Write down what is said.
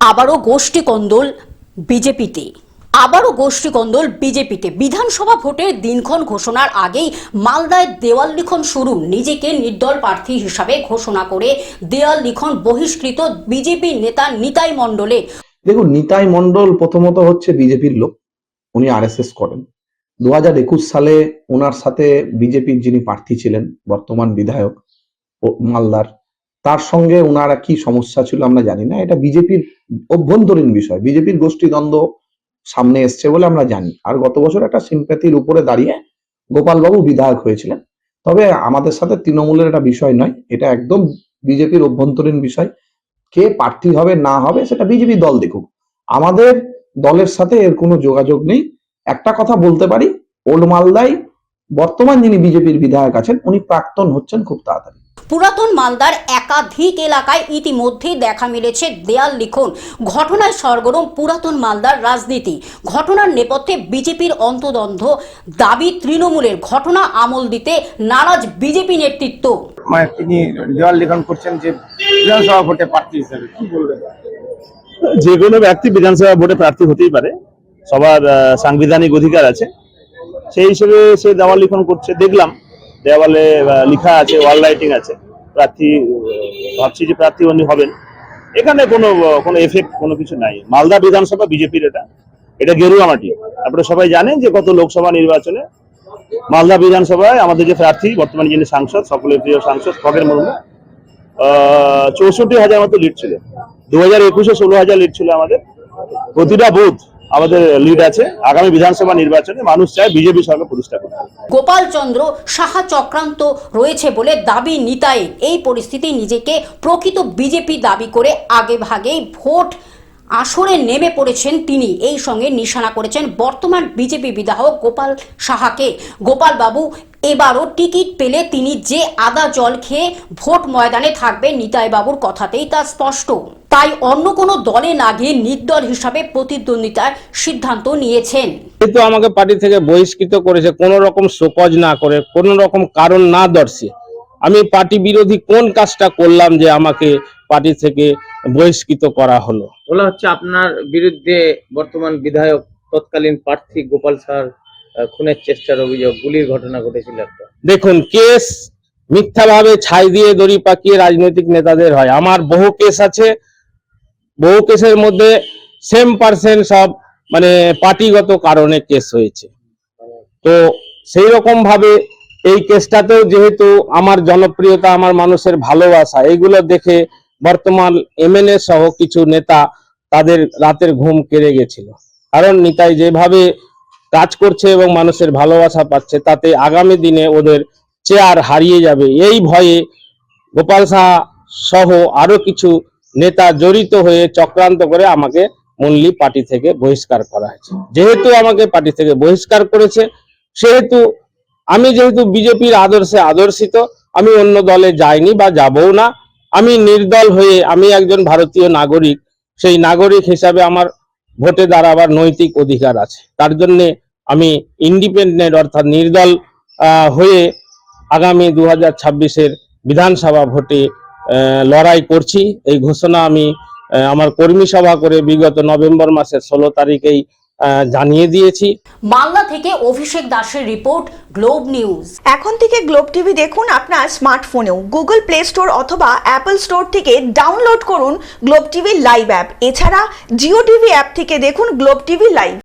আবারও গোষ্ঠী কোন্দল বিজেপিতে। বিধানসভা ভোটের দিনক্ষণ ঘোষণার আগেই মালদায় দেওয়াল লিখন শুরু। নিজেকে নির্দল প্রার্থী হিসাবে ঘোষণা করে দেওয়াল লিখন বহিষ্কৃত বিজেপি নেতা নিতাই মণ্ডলের। দেখুন, নিতাই মণ্ডল প্রথমত হচ্ছে বিজেপির লোক, উনি আরএসএস করেন। 2021 সালে ওনার সাথে বিজেপির যিনি প্রার্থী ছিলেন বর্তমান বিধায়ক মালদার, তার সঙ্গে ওনারা কি সমস্যা ছিল আমরা জানি না। এটা বিজেপির অভ্যন্তরীণ বিষয়, বিজেপির গোষ্ঠী দ্বন্দ্ব সামনে এসছে বলে আমরা জানি। আর গত বছর একটা সিম্প্যাথির উপরে দাঁড়িয়ে গোপালবাবু বিধায়ক হয়েছিলেন। তবে আমাদের সাথে তৃণমূলের একটা বিষয় নয়, এটা একদম বিজেপির অভ্যন্তরীণ বিষয়। কে প্রার্থী হবে না হবে সেটা বিজেপি দল দেখুক, আমাদের দলের সাথে এর কোনো যোগাযোগ নেই। একটা কথা বলতে পারি, ওল্ড মালদায় বর্তমান যিনি বিজেপির বিধায়ক আছেন উনি প্রাক্তন হচ্ছেন খুব তাড়াতাড়ি। পুরাতন মালদার একাধিক এলাকায় ইতিমধ্যেই দেখা মিলেছে দেয়াল লিখন। ঘটনায় সরগরম পুরাতন মালদার রাজনীতি। ঘটনার নেপথ্যে বিজেপির অন্তদ্বন্দ্ব, দাবি তৃণমূলের। ঘটনা আমল দিতে নারাজ বিজেপি নেতৃত্ব। তিনি দেওয়াল লিখন করছেন যে বিধানসভা ভোটে প্রার্থী হিসেবে, কি বলবেন? যে কোনো ব্যক্তি বিধানসভা ভোটে প্রার্থী হতেই পারে, সবার সাংবিধানিক অধিকার আছে। সেই হিসেবে সে দেওয়াল লিখন করছে। দেখলাম দেওয়ালে লেখা আছে, ওয়াল রাইটিং আছে, প্রার্থী। ভাবছি যে প্রার্থী উনি হবেন। এখানে কোনো এফেক্ট কোনো কিছু নাই। মালদা বিধানসভা বিজেপির, এটা গেরুয়া মাটি। আপনারা সবাই জানেন যে গত লোকসভা নির্বাচনে মালদা বিধানসভায় আমাদের যে প্রার্থী, বর্তমানে যিনি সাংসদ, সকলের প্রিয় সাংসদ খগেন মুর্মু, 64,000 মতো লিড ছিল। 2021-এ 16,000 লিড ছিল আমাদের। প্রতিটা বুথ আমাদের লিড আছে। আগামী বিধানসভা নির্বাচনে মানুষ চায় বিজেপি সরকার প্রতিষ্ঠা করতে। গোপাল চন্দ্র সাহা চক্রান্ত রয়েছে বলে দাবি নিতাইয়ের। এই পরিস্থিতি নিজেকে প্রকৃত বিজেপি দাবি করে আগে ভাগেই ভোট আসরে নেমে পড়েছেন তিনি। এই সঙ্গে নিশানা করেছেন বর্তমান বিজেপি বিধায়ক গোপাল সাহাকে। গোপাল বাবু এবারও টিকিট পেলে তিনি যে আদা জল খেয়ে ভোট ময়দানে থাকবেন নিতাই বাবুর কথাতেই তা স্পষ্ট। তাই অন্য কোনো দলে না গিয়ে নির্দল হিসাবে প্রতিদ্বন্দ্বিতার সিদ্ধান্ত নিয়েছেন। কিন্তু আমাকে পার্টি থেকে বহিষ্কৃত করেছে, কোন রকম শোকজ না করে, কোন রকম কারণ না দর্শিয়ে। আমি পার্টি বিরোধী কোন কাজটা করলাম যে আমাকে পার্টি থেকে বহিষ্কৃত করা হলো? বলা হচ্ছে আপনার বিরুদ্ধে বর্তমান বিধায়ক তৎকালীন প্রার্থী গোপাল সাহার খুনের চেষ্টার অভিযোগ, গুলির ঘটনা ঘটেছিল একটা। দেখুন, কেস মিথ্যাভাবে ছাই দিয়ে দড়ি পাকিয়ে রাজনৈতিক নেতাদের হয়। আমার বহু কেস আছে, বহু কেসের মধ্যে সেম পার্সেন্ট সব পার্টিগত কারণে কেস হয়েছে। তো সেই রকম ভাবে এই কেসটাতেও যেহেতু আমার জনপ্রিয়তা, আমার মানুষের ভালোবাসা, এইগুলো দেখে বর্তমান এমএনএ সহ কিছু নেতা তাদের রাতের ঘুম কেড়ে গেছিল। কারণ নিতাই যেভাবে কাজ করছে এবং মানুষের ভালোবাসা পাচ্ছে, তাতে আগামী দিনে ওদের চেয়ার হারিয়ে যাবে। এই ভয়ে গোপাল সাহা সহ আরো কিছু নেতা জড়িত হয়ে চক্রান্ত করে আমাকে মনলি পার্টি থেকে বহিষ্কার করা হয়েছে। যেহেতু আমাকে পার্টি থেকে বহিষ্কার করেছে, সেহেতু আমি যেহেতু বিজেপির আদর্শে আদর্শিত, আমি অন্য দলে যাইনি বা যাবও না। আমি নির্দল হয়ে, আমি একজন ভারতীয় নাগরিক, সেই নাগরিক হিসাবে আমার ভোটে দাঁড়াবার নৈতিক অধিকার আছে। তার জন্য আমি ইন্ডিপেন্ডেন্ট অর্থাৎ নির্দল হয়ে আগামী 2026-এর বিধানসভা ভোটে লড়াই করছি। এই ঘোষণা আমি আমার কর্মী সভা করে বিগত নভেম্বর মাসের 16 তারিখেই জানিয়ে দিয়েছি। মালদা থেকে অভিষেক দাসের রিপোর্ট, গ্লোব নিউজ। এখন থেকে গ্লোব টিভি দেখুন আপনার স্মার্টফোনেও। গুগল প্লে স্টোর অথবা অ্যাপল স্টোর থেকে ডাউনলোড করুন গ্লোব টিভি লাইভ অ্যাপ। এছাড়া জিও টিভি অ্যাপ থেকে দেখুন গ্লোব টিভি লাইভ।